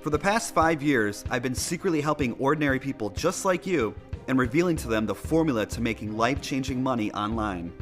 For the past 5 years, I've been secretly helping ordinary people just like you and revealing to them the formula to making life-changing money online.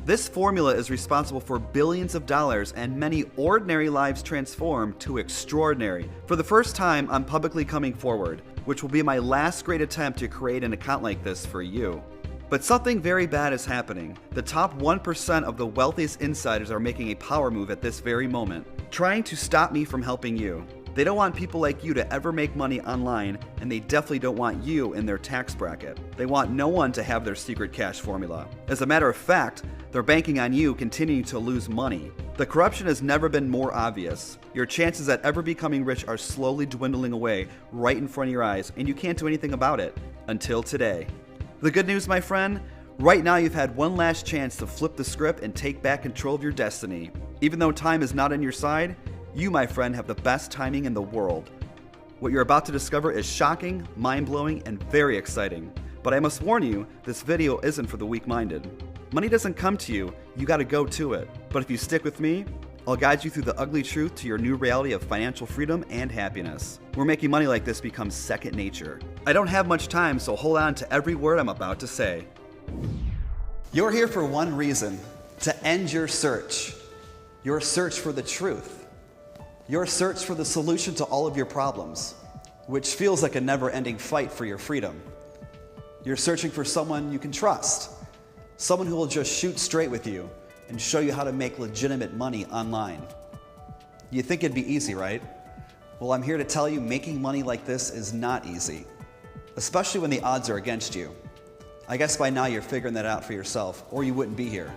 This formula is responsible for billions of dollars and many ordinary lives transformed to extraordinary. For the first time, I'm publicly coming forward, which will be my last great attempt to create an account like this for you. But something very bad is happening. The top 1% of the wealthiest insiders are making a power move at this very moment, trying to stop me from helping you. They don't want people like you to ever make money online, and they definitely don't want you in their tax bracket. They want no one to have their secret cash formula. As a matter of fact, they're banking on you continuing to lose money. The corruption has never been more obvious. Your chances at ever becoming rich are slowly dwindling away right in front of your eyes, and you can't do anything about it until today. The good news, my friend, right now you've had one last chance to flip the script and take back control of your destiny. Even though time is not on your side, you, my friend, have the best timing in the world. What you're about to discover is shocking, mind-blowing, and very exciting. But I must warn you, this video isn't for the weak-minded. Money doesn't come to you, you gotta go to it. But if you stick with me, I'll guide you through the ugly truth to your new reality of financial freedom and happiness, where making money like this becomes second nature. I don't have much time, so hold on to every word I'm about to say. You're here for one reason: to end your search. Your search for the truth. Your search for the solution to all of your problems, which feels like a never-ending fight for your freedom. You're searching for someone you can trust, someone who will just shoot straight with you and show you how to make legitimate money online. You think it'd be easy, right? Well, I'm here to tell you making money like this is not easy, especially when the odds are against you. I guess by now you're figuring that out for yourself, or you wouldn't be here.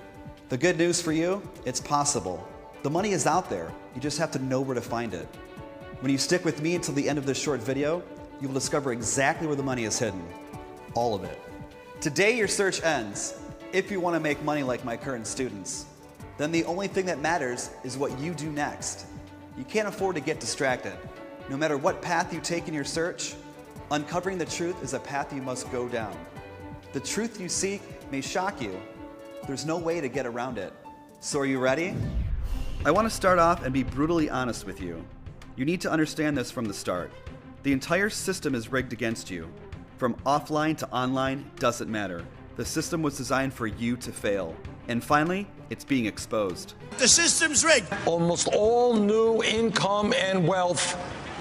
The good news for you, it's possible. The money is out there, you just have to know where to find it. When you stick with me until the end of this short video, you will discover exactly where the money is hidden. All of it. Today your search ends. If you want to make money like my current students, then the only thing that matters is what you do next. You can't afford to get distracted. No matter what path you take in your search, uncovering the truth is a path you must go down. The truth you seek may shock you. There's no way to get around it. So are you ready? I want to start off and be brutally honest with you. You need to understand this from the start. The entire system is rigged against you. From offline to online, doesn't matter. The system was designed for you to fail. And finally, it's being exposed. The system's rigged. Almost all new income and wealth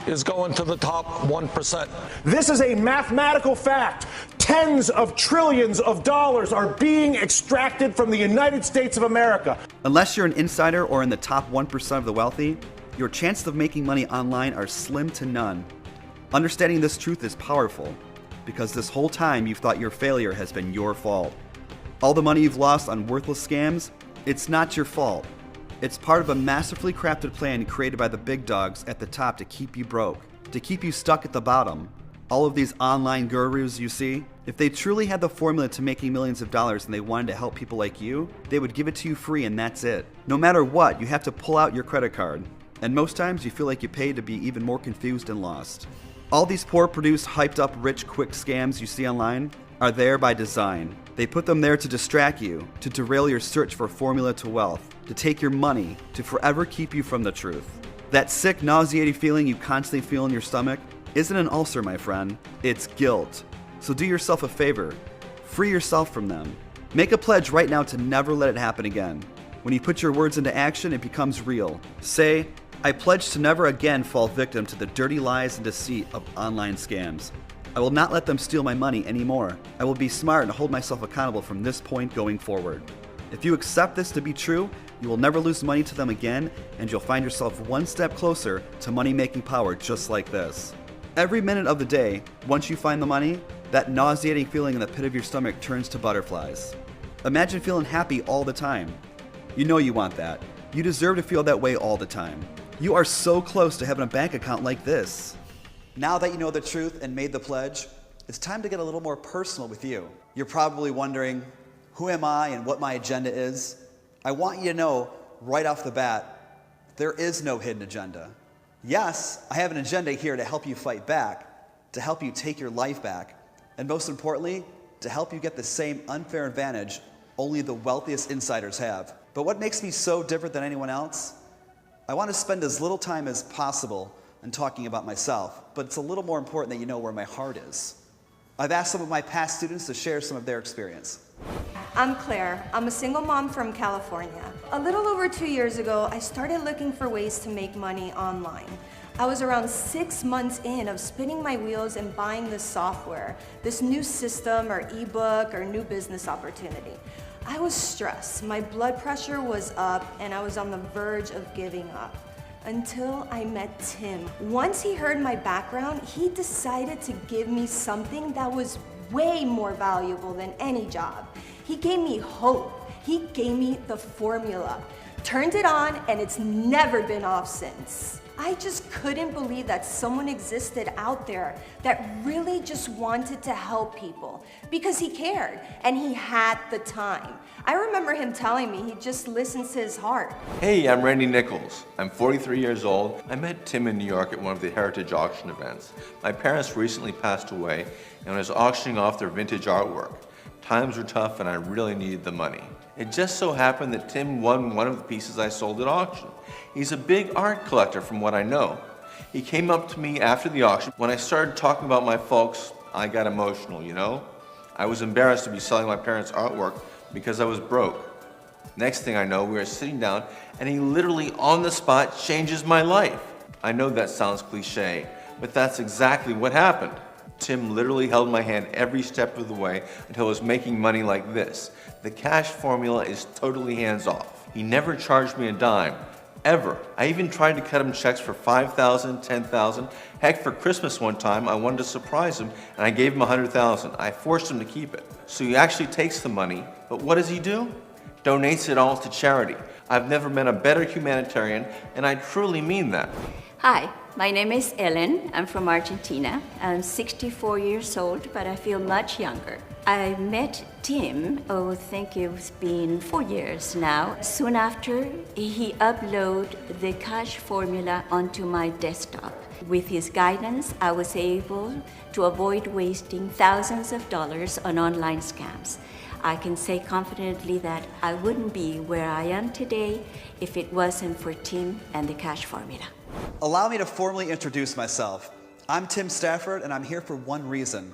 is going to the top 1%. This is a mathematical fact. Tens of trillions of dollars are being extracted from the United States of America. Unless you're an insider or in the top 1% of the wealthy, your chances of making money online are slim to none. Understanding this truth is powerful, because this whole time you've thought your failure has been your fault. All the money you've lost on worthless scams, it's not your fault. It's part of a masterfully crafted plan created by the big dogs at the top to keep you broke, to keep you stuck at the bottom. All of these online gurus you see, if they truly had the formula to making millions of dollars and they wanted to help people like you, they would give it to you free and that's it. No matter what, you have to pull out your credit card. And most times you feel like you paid to be even more confused and lost. All these poor produced, hyped up, rich, quick scams you see online are there by design. They put them there to distract you, to derail your search for a formula to wealth, to take your money, to forever keep you from the truth. That sick, nauseating feeling you constantly feel in your stomach isn't an ulcer, my friend. It's guilt. So do yourself a favor. Free yourself from them. Make a pledge right now to never let it happen again. When you put your words into action, it becomes real. Say, I pledge to never again fall victim to the dirty lies and deceit of online scams. I will not let them steal my money anymore. I will be smart and hold myself accountable from this point going forward. If you accept this to be true, you will never lose money to them again, and you'll find yourself one step closer to money-making power just like this. Every minute of the day, once you find the money, that nauseating feeling in the pit of your stomach turns to butterflies. Imagine feeling happy all the time. You know you want that. You deserve to feel that way all the time. You are so close to having a bank account like this. Now that you know the truth and made the pledge, it's time to get a little more personal with you. You're probably wondering, who am I and what my agenda is? I want you to know right off the bat, there is no hidden agenda. Yes, I have an agenda here to help you fight back, to help you take your life back, and most importantly, to help you get the same unfair advantage only the wealthiest insiders have. But what makes me so different than anyone else? I want to spend as little time as possible and talking about myself, but it's a little more important that you know where my heart is. I've asked some of my past students to share some of their experience. I'm Claire. I'm a single mom from California. A little over 2 years ago, I started looking for ways to make money online. I was around 6 months in of spinning my wheels and buying this software, this new system or ebook or new business opportunity. I was stressed, my blood pressure was up, and I was on the verge of giving up. Until I met Tim. Once he heard my background, he decided to give me something that was way more valuable than any job. He gave me hope. He gave me the formula. Turned it on, and it's never been off since. I just couldn't believe that someone existed out there that really just wanted to help people because he cared and he had the time. I remember him telling me he just listens to his heart. Hey, I'm Randy Nichols. I'm 43 years old. I met Tim in New York at one of the Heritage Auction events. My parents recently passed away and I was auctioning off their vintage artwork. Times were tough and I really needed the money. It just so happened that Tim won one of the pieces I sold at auction. He's a big art collector from what I know. He came up to me after the auction. When I started talking about my folks, I got emotional, you know? I was embarrassed to be selling my parents' artwork because I was broke. Next thing I know, we were sitting down and he literally on the spot changes my life. I know that sounds cliche, but that's exactly what happened. Tim literally held my hand every step of the way until I was making money like this. The cash formula is totally hands-off. He never charged me a dime, ever. I even tried to cut him checks for $5,000, $10,000. Heck, for Christmas one time, I wanted to surprise him and I gave him $100,000. I forced him to keep it. So he actually takes the money, but what does he do? Donates it all to charity. I've never met a better humanitarian, and I truly mean that. Hi, my name is Ellen. I'm from Argentina. I'm 64 years old, but I feel much younger. I met Tim, I think it's been 4 years now. Soon after, he uploaded the cash formula onto my desktop. With his guidance, I was able to avoid wasting thousands of dollars on online scams. I can say confidently that I wouldn't be where I am today if it wasn't for Tim and the cash formula. Allow me to formally introduce myself. I'm Tim Stafford, and I'm here for one reason: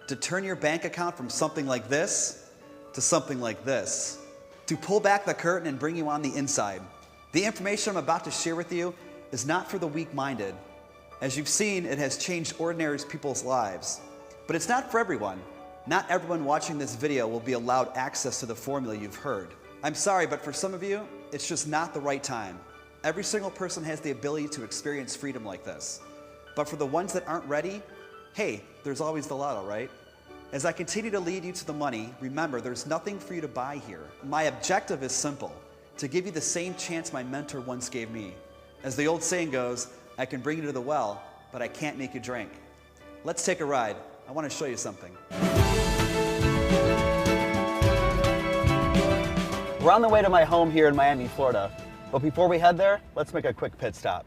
to turn your bank account from something like this to something like this. To pull back the curtain and bring you on the inside. The information I'm about to share with you is not for the weak-minded. As you've seen, it has changed ordinary people's lives. But it's not for everyone. Not everyone watching this video will be allowed access to the formula you've heard. I'm sorry, but for some of you, it's just not the right time. Every single person has the ability to experience freedom like this. But for the ones that aren't ready, hey, there's always the lotto, right? As I continue to lead you to the money, remember, there's nothing for you to buy here. My objective is simple: to give you the same chance my mentor once gave me. As the old saying goes, I can bring you to the well, but I can't make you drink. Let's take a ride. I want to show you something. We're on the way to my home here in Miami, Florida. But before we head there, let's make a quick pit stop.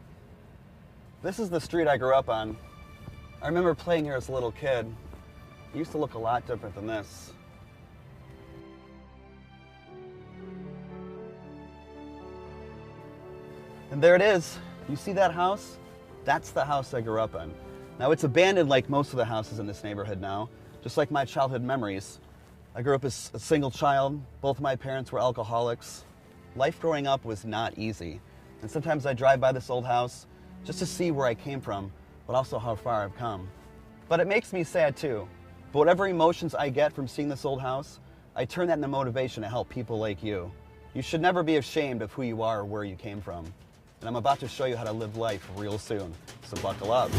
This is the street I grew up on. I remember playing here as a little kid. It used to look a lot different than this. And there it is. You see that house? That's the house I grew up in. Now it's abandoned like most of the houses in this neighborhood now, just like my childhood memories. I grew up as a single child. Both my parents were alcoholics. Life growing up was not easy. And sometimes I drive by this old house just to see where I came from, but also how far I've come. But it makes me sad too. But whatever emotions I get from seeing this old house, I turn that into motivation to help people like you. You should never be ashamed of who you are or where you came from. And I'm about to show you how to live life real soon. So buckle up.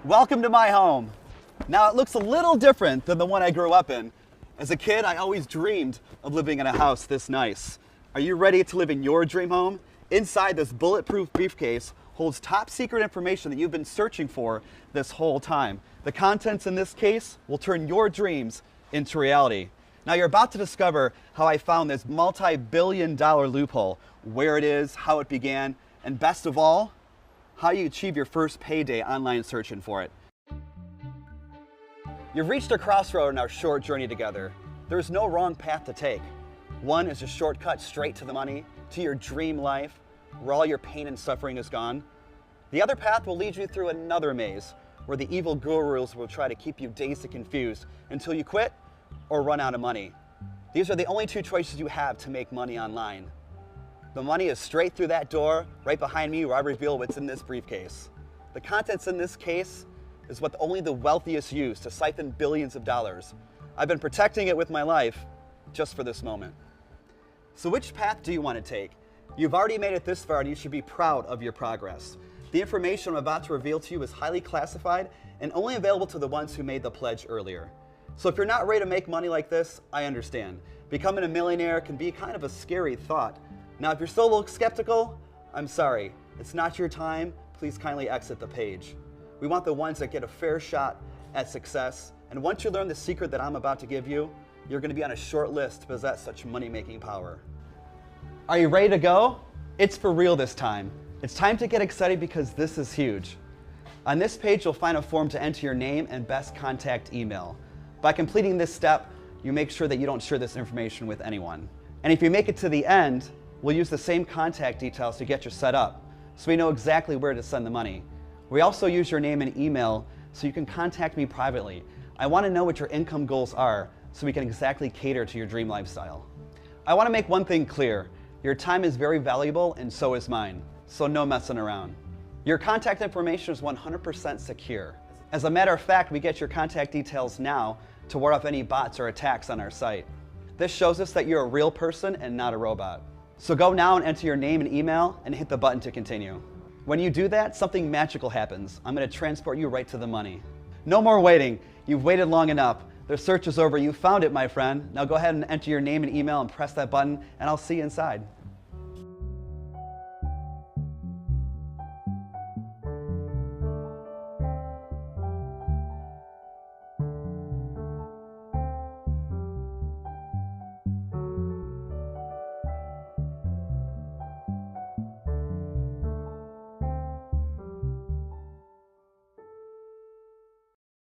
Welcome to my home. Now it looks a little different than the one I grew up in. As a kid, I always dreamed of living in a house this nice. Are you ready to live in your dream home? Inside this bulletproof briefcase holds top secret information that you've been searching for this whole time. The contents in this case will turn your dreams into reality. Now you're about to discover how I found this multi-billion-dollar loophole, where it is, how it began, and best of all, how you achieve your first payday online searching for it. You've reached a crossroad in our short journey together. There's no wrong path to take. One is a shortcut straight to the money, to your dream life, where all your pain and suffering is gone. The other path will lead you through another maze, where the evil gurus will try to keep you dazed and confused until you quit or run out of money. These are the only two choices you have to make money online. The money is straight through that door, right behind me, where I reveal what's in this briefcase. The contents in this case is what only the wealthiest use to siphon billions of dollars. I've been protecting it with my life just for this moment. So which path do you want to take? You've already made it this far and you should be proud of your progress. The information I'm about to reveal to you is highly classified and only available to the ones who made the pledge earlier. So if you're not ready to make money like this, I understand. Becoming a millionaire can be kind of a scary thought. Now, if you're still a little skeptical, I'm sorry. It's not your time. Please kindly exit the page. We want the ones that get a fair shot at success. And once you learn the secret that I'm about to give you, you're going to be on a short list to possess such money-making power. Are you ready to go? It's for real this time. It's time to get excited because this is huge. On this page, you'll find a form to enter your name and best contact email. By completing this step, you make sure that you don't share this information with anyone. And if you make it to the end, we'll use the same contact details to get you set up, so we know exactly where to send the money. We also use your name and email so you can contact me privately. I want to know what your income goals are so we can exactly cater to your dream lifestyle. I want to make one thing clear. Your time is very valuable and so is mine, so no messing around. Your contact information is 100% secure. As a matter of fact, we get your contact details now to ward off any bots or attacks on our site. This shows us that you're a real person and not a robot. So go now and enter your name and email and hit the button to continue. When you do that, something magical happens. I'm going to transport you right to the money. No more waiting. You've waited long enough. The search is over. You found it, my friend. Now go ahead and enter your name and email and press that button, and I'll see you inside.